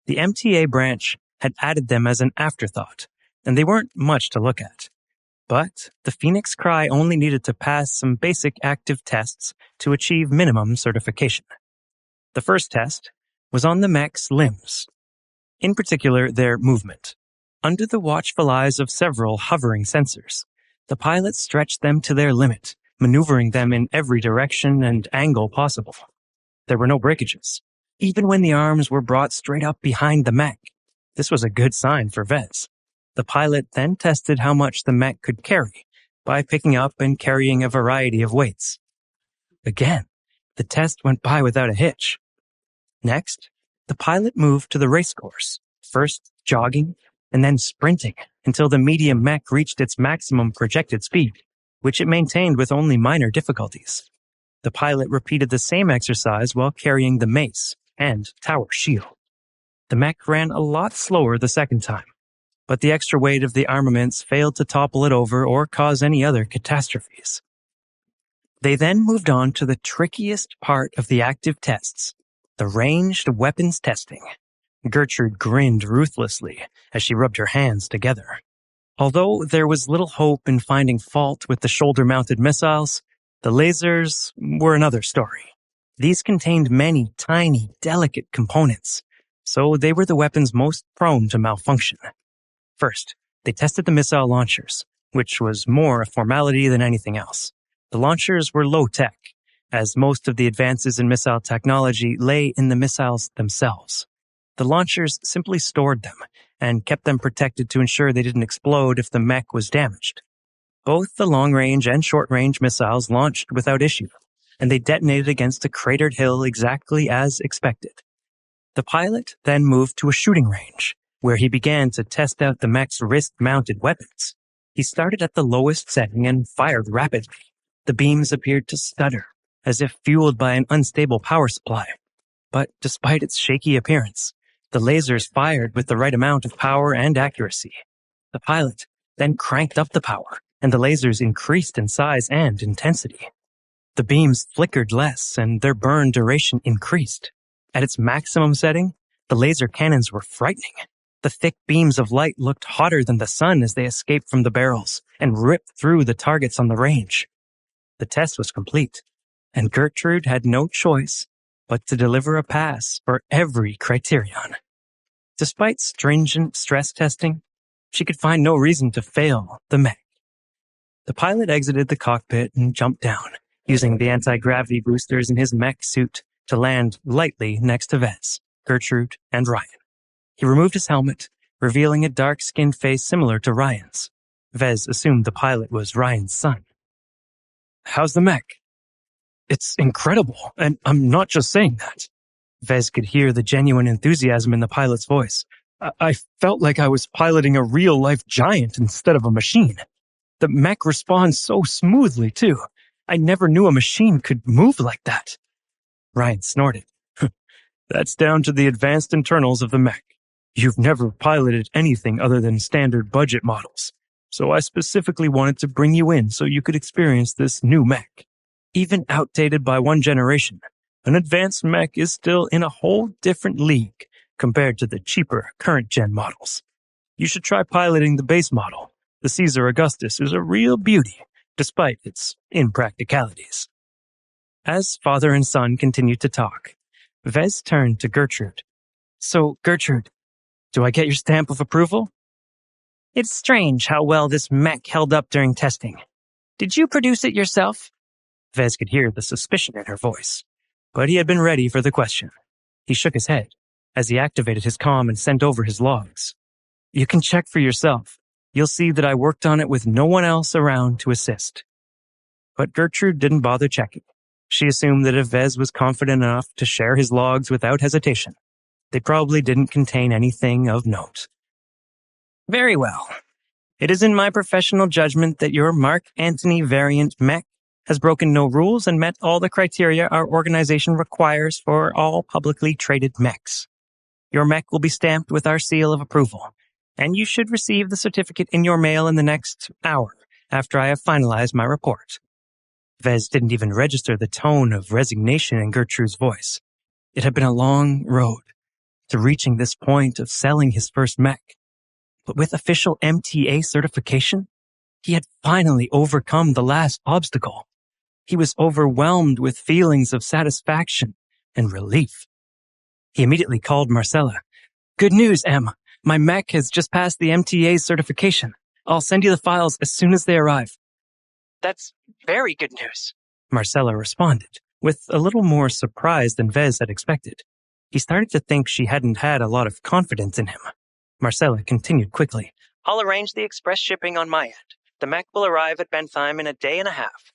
The MTA branch had added them as an afterthought, and they weren't much to look at. But the Phoenix Cry only needed to pass some basic active tests to achieve minimum certification. The first test was on the Mech's limbs, in particular their movement. Under the watchful eyes of several hovering sensors, the pilot stretched them to their limit, maneuvering them in every direction and angle possible. There were no breakages, even when the arms were brought straight up behind the Mech. This was a good sign for Vez. The pilot then tested how much the Mech could carry by picking up and carrying a variety of weights. Again, the test went by without a hitch. Next, the pilot moved to the race course, first jogging and then sprinting until the medium Mech reached its maximum projected speed, which it maintained with only minor difficulties. The pilot repeated the same exercise while carrying the mace and tower shield. The Mech ran a lot slower the second time, but the extra weight of the armaments failed to topple it over or cause any other catastrophes. They then moved on to the trickiest part of the active tests, the ranged weapons testing. Gertrude grinned ruthlessly as she rubbed her hands together. Although there was little hope in finding fault with the shoulder-mounted missiles, the lasers were another story. These contained many tiny, delicate components, so they were the weapons most prone to malfunction. First, they tested the missile launchers, which was more a formality than anything else. The launchers were low-tech, as most of the advances in missile technology lay in the missiles themselves. The launchers simply stored them and kept them protected to ensure they didn't explode if the Mech was damaged. Both the long-range and short-range missiles launched without issue, and they detonated against a cratered hill exactly as expected. The pilot then moved to a shooting range, where he began to test out the Mech's wrist-mounted weapons. He started at the lowest setting and fired rapidly. The beams appeared to stutter, as if fueled by an unstable power supply. But despite its shaky appearance, the lasers fired with the right amount of power and accuracy. The pilot then cranked up the power, and the lasers increased in size and intensity. The beams flickered less, and their burn duration increased. At its maximum setting, the laser cannons were frightening. The thick beams of light looked hotter than the sun as they escaped from the barrels and ripped through the targets on the range. The test was complete, and Gertrude had no choice but to deliver a pass for every criterion. Despite stringent stress testing, she could find no reason to fail the Mech. The pilot exited the cockpit and jumped down, using the anti-gravity boosters in his Mech suit to land lightly next to Vez, Gertrude, and Ryan. He removed his helmet, revealing a dark-skinned face similar to Ryan's. Vez assumed the pilot was Ryan's son. "How's the Mech?" "It's incredible, and I'm not just saying that." Vez could hear the genuine enthusiasm in the pilot's voice. I felt like I was piloting a real-life giant instead of a machine. The Mech responds so smoothly, too. I never knew a machine could move like that." Ryan snorted. "That's down to the advanced internals of the Mech. You've never piloted anything other than standard budget models, so I specifically wanted to bring you in so you could experience this new Mech. Even outdated by one generation, an advanced Mech is still in a whole different league compared to the cheaper current-gen models. You should try piloting the base model. The Caesar Augustus is a real beauty, despite its impracticalities." As father and son continued to talk, Vez turned to Gertrude. "So, Gertrude, do I get your stamp of approval?" "It's strange how well this Mech held up during testing. Did you produce it yourself?" Vez could hear the suspicion in her voice, but he had been ready for the question. He shook his head as he activated his comm and sent over his logs. "You can check for yourself. You'll see that I worked on it with no one else around to assist." But Gertrude didn't bother checking. She assumed that if Vez was confident enough to share his logs without hesitation, they probably didn't contain anything of note. "Very well. It is in my professional judgment that your Marc Antony variant Mech has broken no rules and met all the criteria our organization requires for all publicly traded Mechs. Your Mech will be stamped with our seal of approval, and you should receive the certificate in your mail in the next hour after I have finalized my report." Vez didn't even register the tone of resignation in Gertrude's voice. It had been a long road, to reaching this point of selling his first mech. But with official MTA certification, he had finally overcome the last obstacle. He was overwhelmed with feelings of satisfaction and relief. He immediately called Marcella. "Good news, Em. My mech has just passed the MTA certification. I'll send you the files as soon as they arrive." "That's very good news," Marcella responded, with a little more surprise than Vez had expected. He started to think she hadn't had a lot of confidence in him. Marcella continued quickly. "I'll arrange the express shipping on my end. The mech will arrive at Bentheim in a day and a half."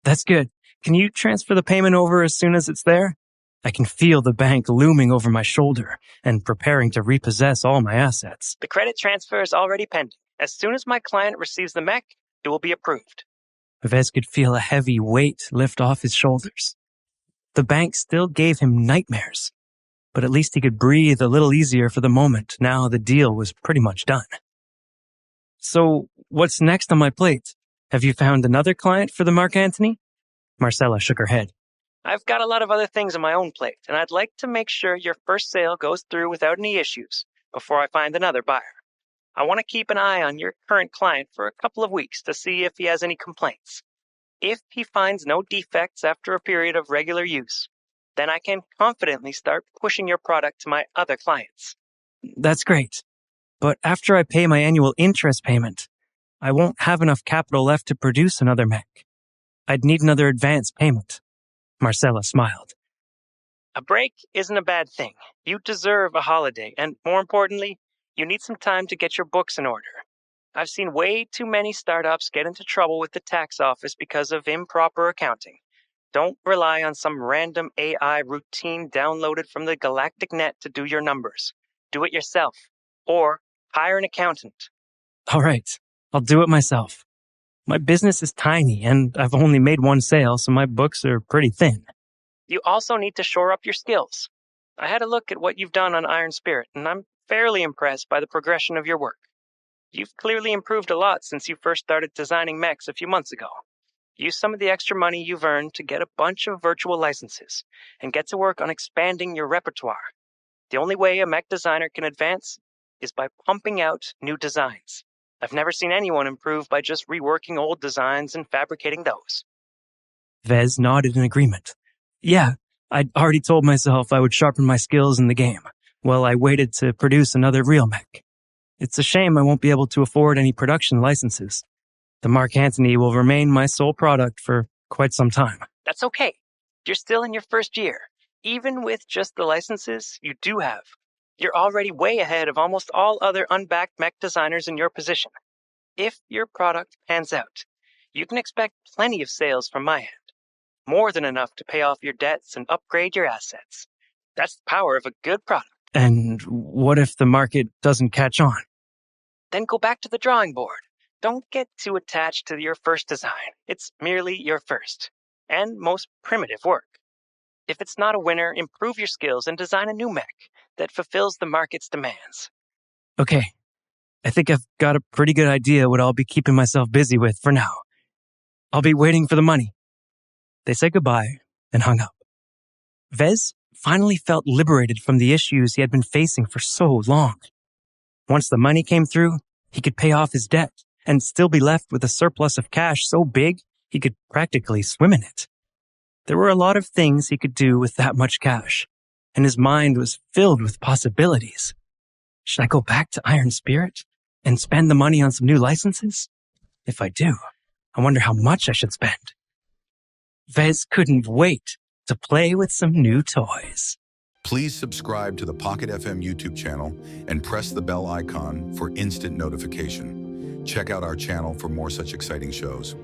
"That's good. Can you transfer the payment over as soon as it's there? I can feel the bank looming over my shoulder and preparing to repossess all my assets." "The credit transfer is already pending. As soon as my client receives the mech, it will be approved." Vez could feel a heavy weight lift off his shoulders. The bank still gave him nightmares, but at least he could breathe a little easier for the moment now the deal was pretty much done. "So, what's next on my plate? Have you found another client for the Marc Antony?" Marcella shook her head. "I've got a lot of other things on my own plate, and I'd like to make sure your first sale goes through without any issues before I find another buyer. I want to keep an eye on your current client for a couple of weeks to see if he has any complaints. If he finds no defects after a period of regular use, then I can confidently start pushing your product to my other clients." "That's great. But after I pay my annual interest payment, I won't have enough capital left to produce another mech. I'd need another advance payment." Marcella smiled. "A break isn't a bad thing. You deserve a holiday, and more importantly, you need some time to get your books in order. I've seen way too many startups get into trouble with the tax office because of improper accounting. Don't rely on some random AI routine downloaded from the galactic net to do your numbers. Do it yourself, or hire an accountant." "All right, I'll do it myself. My business is tiny, and I've only made one sale, so my books are pretty thin." "You also need to shore up your skills. I had a look at what you've done on Iron Spirit, and I'm fairly impressed by the progression of your work. You've clearly improved a lot since you first started designing mechs a few months ago. Use some of the extra money you've earned to get a bunch of virtual licenses, and get to work on expanding your repertoire. The only way a mech designer can advance is by pumping out new designs. I've never seen anyone improve by just reworking old designs and fabricating those." Vez nodded in agreement. "Yeah, I'd already told myself I would sharpen my skills in the game, while I waited to produce another real mech. It's a shame I won't be able to afford any production licenses. The Marc Antony will remain my sole product for quite some time." "That's okay. You're still in your first year. Even with just the licenses you do have, you're already way ahead of almost all other unbacked mech designers in your position. If your product pans out, you can expect plenty of sales from my end. More than enough to pay off your debts and upgrade your assets. That's the power of a good product." "And what if the market doesn't catch on?" "Then go back to the drawing board. Don't get too attached to your first design. It's merely your first and most primitive work. If it's not a winner, improve your skills and design a new mech that fulfills the market's demands." "Okay, I think I've got a pretty good idea what I'll be keeping myself busy with for now. I'll be waiting for the money." They said goodbye and hung up. Vez finally felt liberated from the issues he had been facing for so long. Once the money came through, he could pay off his debt and still be left with a surplus of cash so big he could practically swim in it. There were a lot of things he could do with that much cash, and his mind was filled with possibilities. Should I go back to Iron Spirit and spend the money on some new licenses? If I do, I wonder how much I should spend. Vez couldn't wait to play with some new toys. Please subscribe to the Pocket FM YouTube channel and press the bell icon for instant notification. Check out our channel for more such exciting shows.